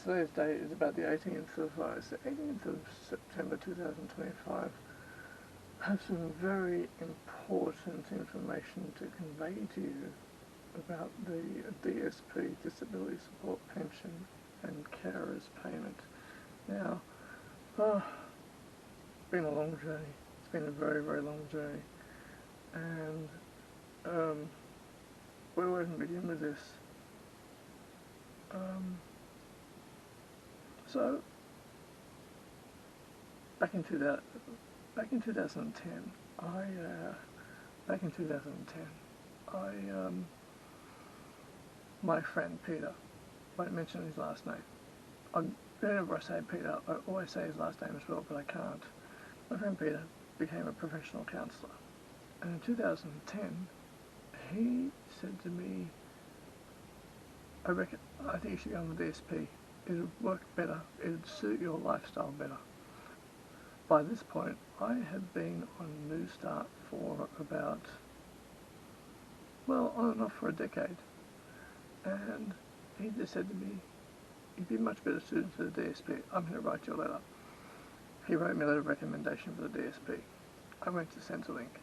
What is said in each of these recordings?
today's date is about the 18th of, it's the 18th of September 2025. I have some very important information to convey to you about the DSP, Disability Support Pension and Carers Payment. Now, it's been a long journey. It's been a very, very long journey. And where do I even begin with this? So, back in 2010, my friend Peter, I won't mention his last name. Whenever I say Peter, I always say his last name as well, but I can't. My friend Peter became a professional counsellor, and in 2010, he said to me, I think you should go on the DSP. It'll work better. It'll suit your lifestyle better. By this point, I had been on New Start for about, well, on and off for a decade. And he just said to me, you'd be much better suited to the DSP. I'm going to write you a letter. He wrote me a letter of recommendation for the DSP. I went to Centrlink.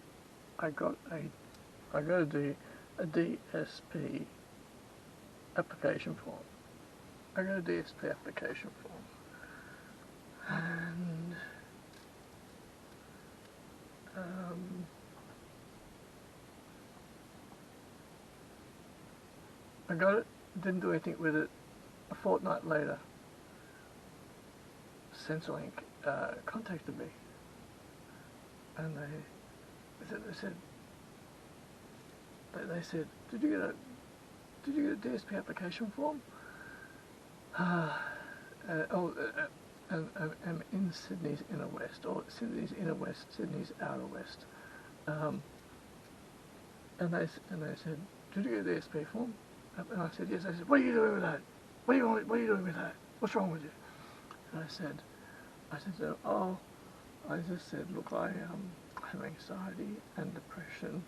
I got a DSP application form. I got a DSP application form. And I got it, didn't do anything with it. A fortnight later, Centrlink contacted me, and they said, did you get a DSP application form? I'm in Sydney's inner west, or Sydney's inner west, Sydney's outer west. And they said, did you get a DSP form? And I said, yes. They said, what are you doing with that? What are you doing with that? What's wrong with you? And I said, oh, I just said, look, I have anxiety and depression,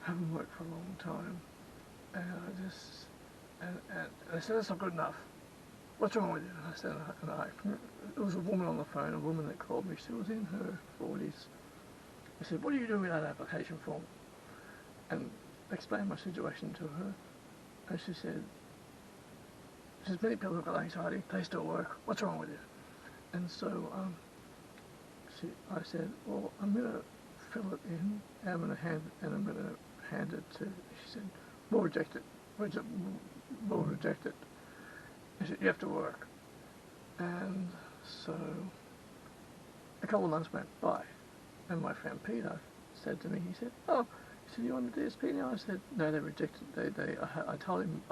haven't worked for a long time, and they said, that's not good enough. What's wrong with you? And I said, it was a woman on the phone, a woman that called me. She was in her 40s. I said, what are you doing with that application form? And I explained my situation to her. And she said, many people have got anxiety, they still work. What's wrong with you? And so I said, well, I'm going to fill it in, and I'm going to hand it to, she said, we'll reject it. We'll reject it. I said, you have to work. And so a couple of months went by, and my friend Peter said to me, he said, oh, you on the DSP now? I said, no, they rejected it. I told him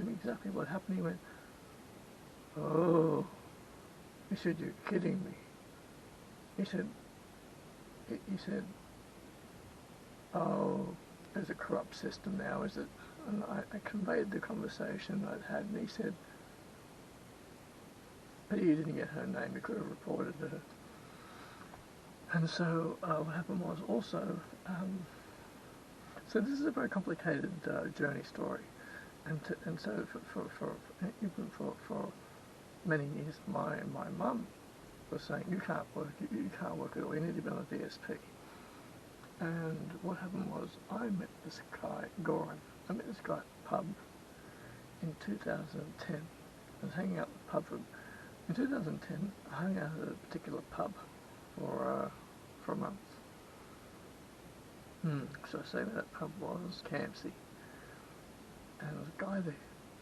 exactly what happened. He went, oh. He said, you're kidding me. He said, oh, there's a corrupt system now, is it? And I conveyed the conversation I'd had, and he said, but you didn't get her name, you could have reported her. And so what happened was also, so this is a very complicated journey story, and so for many years, my mum was saying, you can't work at all, you need to be on a DSP. And what happened was, I met this guy, Goran. I met this guy at the pub in 2010. I was hanging out at the pub in 2010. I hung out at a particular pub for a month. So I say where that pub was, Campsie. And there was a guy there.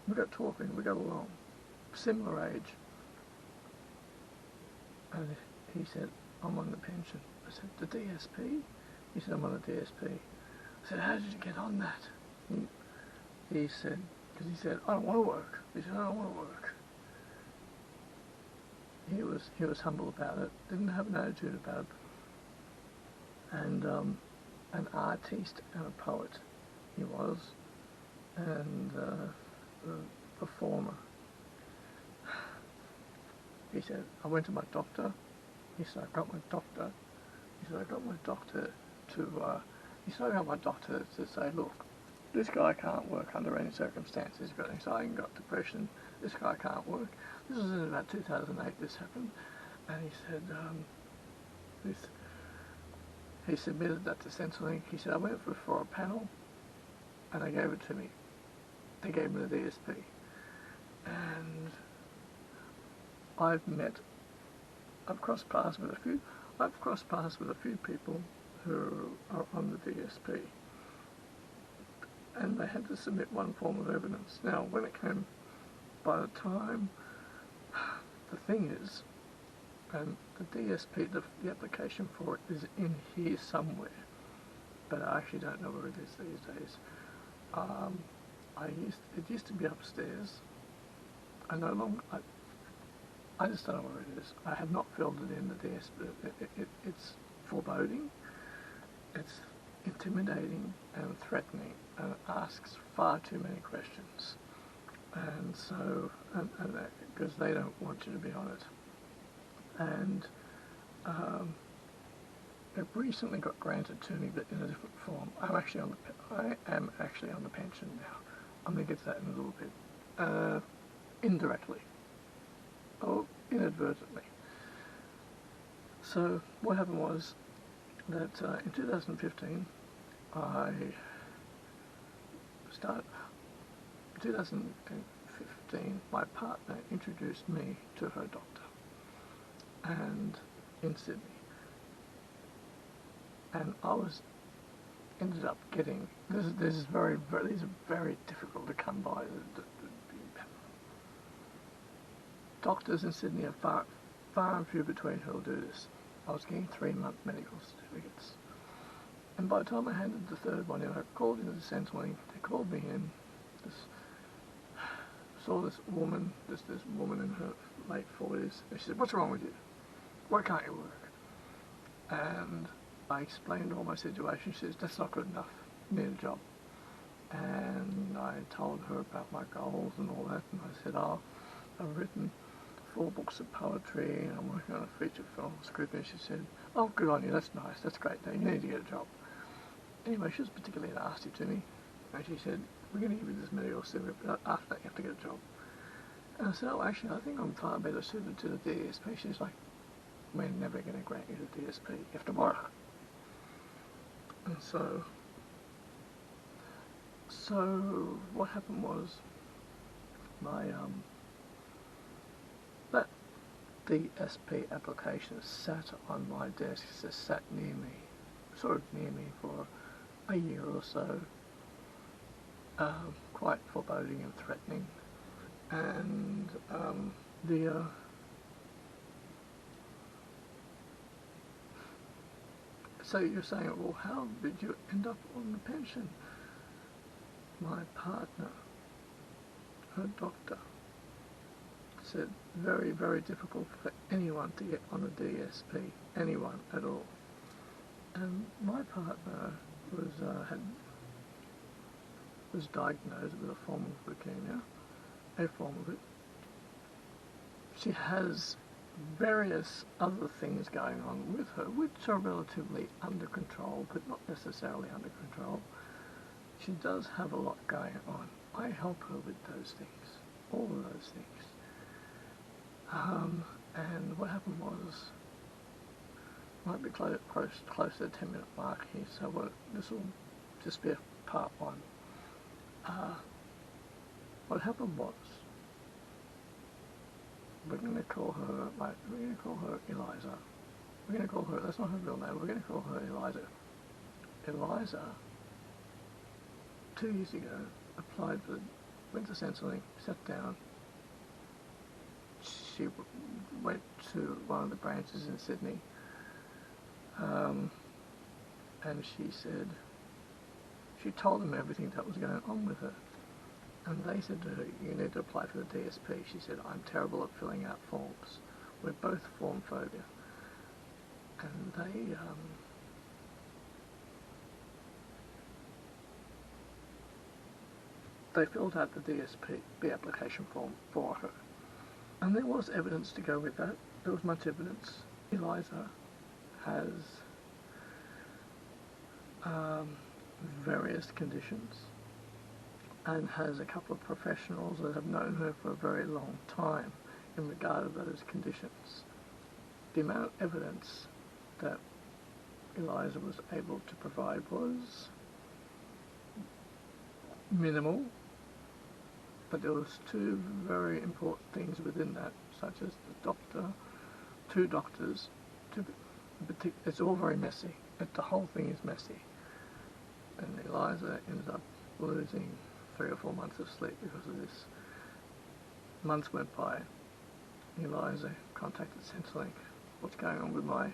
We got talking, we got along. Similar age. And he said, I'm on the pension. I said, the DSP? He said, I'm on the DSP. I said, how did you get on that? He said, because he said, I don't want to work. He said, I don't want to work. He was humble about it, didn't have an attitude about it. And an artiste and a poet he was, and a performer. He said, I went to my doctor. He said, I got my doctor. He said, I got my doctor to say, look, this guy can't work under any circumstances. He's got anxiety, got depression. This guy can't work. This was in about 2008 this happened. And he said, he submitted that to Centrlink. He said, I went for a panel and they gave it to me. They gave me the DSP. And I've crossed paths with a few people who are on the DSP. And they had to submit one form of evidence. Now, when it came, by the time, the thing is, and the DSP, the application for it is in here somewhere, but I actually don't know where it is these days. It used to be upstairs. I no longer, I just don't know where it is. I have not filled it in the DSP. It's foreboding, it's intimidating and threatening, and it asks far too many questions. And so, because they don't want you to be on it. And it recently got granted to me, but in a different form. I am actually on the pension now. I'm going to get to that in a little bit. Indirectly. Or inadvertently. So what happened was that in 2015, in 2015, my partner introduced me to her doctor, and in Sydney, and ended up getting these are very difficult to come by. Doctors in Sydney are far and few between who will do this. I was getting 3-month medical certificates, and by the time I handed the third one in, I called into the Centrlink. They called me in. Saw this woman in her late 40s, and she said, "What's wrong with you? Why can't you work?" And I explained all my situation. She says, "That's not good enough. You need a job." And I told her about my goals and all that, and I said, I've written 4 books of poetry, and I'm working on a feature film script. And she said, "Oh, good on you, that's nice, that's great, now you need to get a job." Anyway, she was particularly nasty to me, and she said, "We're going to give you this medical certificate, but after that you have to get a job." And I said, "Oh, actually, I think I'm far better suited to the DSP." She's like, "We're never going to grant you the DSP, you have to work." And so what happened was, my that DSP application sat on my desk, sat near me, sort of near me for a year or so, quite foreboding and threatening. And so you're saying, well, how did you end up on the pension? My partner, her doctor, said very, very difficult for anyone to get on a DSP, anyone at all. And my partner was diagnosed with a form of leukemia, a form of it. She has various other things going on with her, which are relatively under control, but not necessarily under control. She does have a lot going on. I help her with those things, all of those things. And what happened was, might be close to the 10-minute mark here, so this will just be a part 1. What happened was, we're going to call her Eliza. We're going to call her, that's not her real name, we're going to call her Eliza. Eliza, 2 years ago, went to Centrlink, sat down. She went to one of the branches in Sydney, and she told them everything that was going on with her. And they said to her, "You need to apply for the DSP." She said, "I'm terrible at filling out forms. We're both form phobia." And they filled out the DSP application form for her. And there was evidence to go with that. There was much evidence. Eliza has various conditions. and has a couple of professionals that have known her for a very long time in regard to those conditions. The amount of evidence that Eliza was able to provide was minimal, but there was two very important things within that, such as two doctors, it's all very messy. The whole thing is messy. And Eliza ends up losing 3 or 4 months of sleep because of this. Months went by. Eliza contacted Centrlink. What's going on with my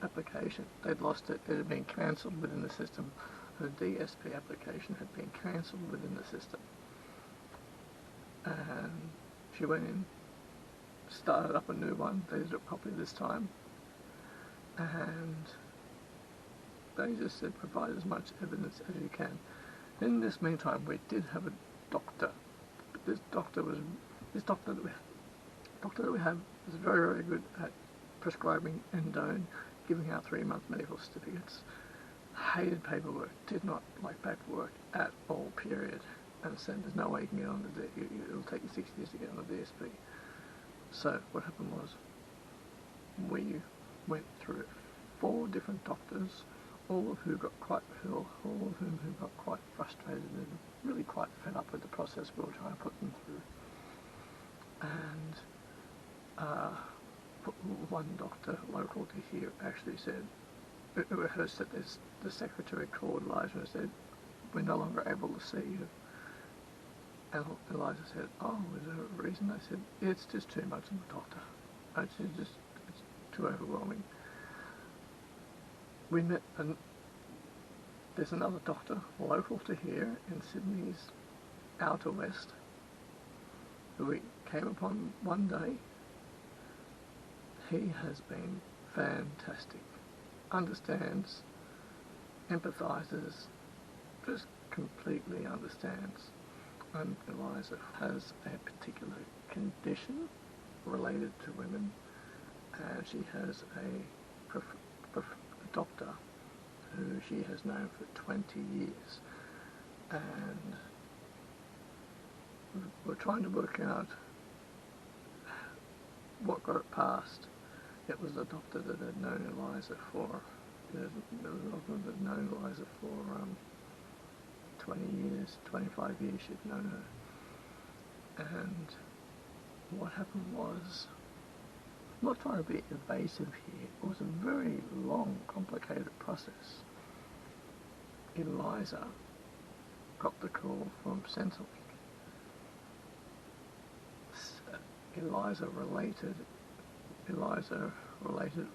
application? They'd lost it. It had been cancelled within the system. Her DSP application had been cancelled within the system. And she went in, started up a new one. They did it properly this time. And they just said provide as much evidence as you can. In this meantime, we did have a doctor. But this doctor that we have is very, very good at prescribing endone, giving out 3-month medical certificates. Hated paperwork, did not like paperwork at all, period. And said there's no way you can get on the it'll take you 6 years to get on the DSP. So what happened was we went through 4 different doctors, all of whom got quite frustrated and really quite fed up with the process we were trying to put them through. And one doctor local to here actually said, it rehearsed that the secretary called Eliza and said, we're no longer able to see you. And Eliza said, oh, is there a reason? I said, it's just too much of the doctor. It's too overwhelming. We met, and there's another doctor local to here in Sydney's outer west who we came upon one day. He has been fantastic. Understands, empathises, just completely understands. And Eliza has a particular condition related to women, and she has a doctor who she has known for 20 years, and we're trying to work out what got it passed. It was a doctor that had known Eliza for, there was a doctor that had known Eliza for 20 years, 25 years she'd known her. And what happened was, I'm not trying to be evasive here, it was a very long, complicated process. Eliza got the call from Centrlink. Eliza related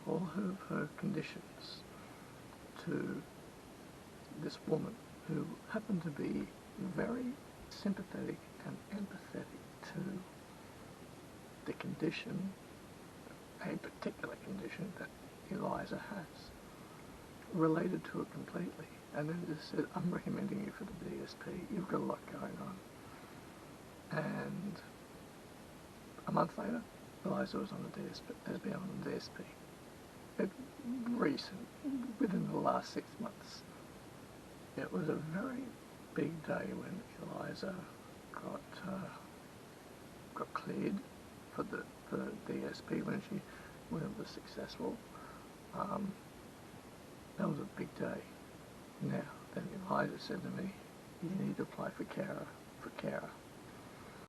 all of her conditions to this woman who happened to be very sympathetic and empathetic to the condition, a particular condition that Eliza has, related to it completely, and then just said, I'm recommending you for the DSP, you've got a lot going on. And a month later, Eliza was on the DSP, has been on the DSP. Within the last 6 months. It was a very big day when Eliza got cleared for the DSP when it was successful. That was a big day. Now, then Eliza said to me, you need to apply for carer.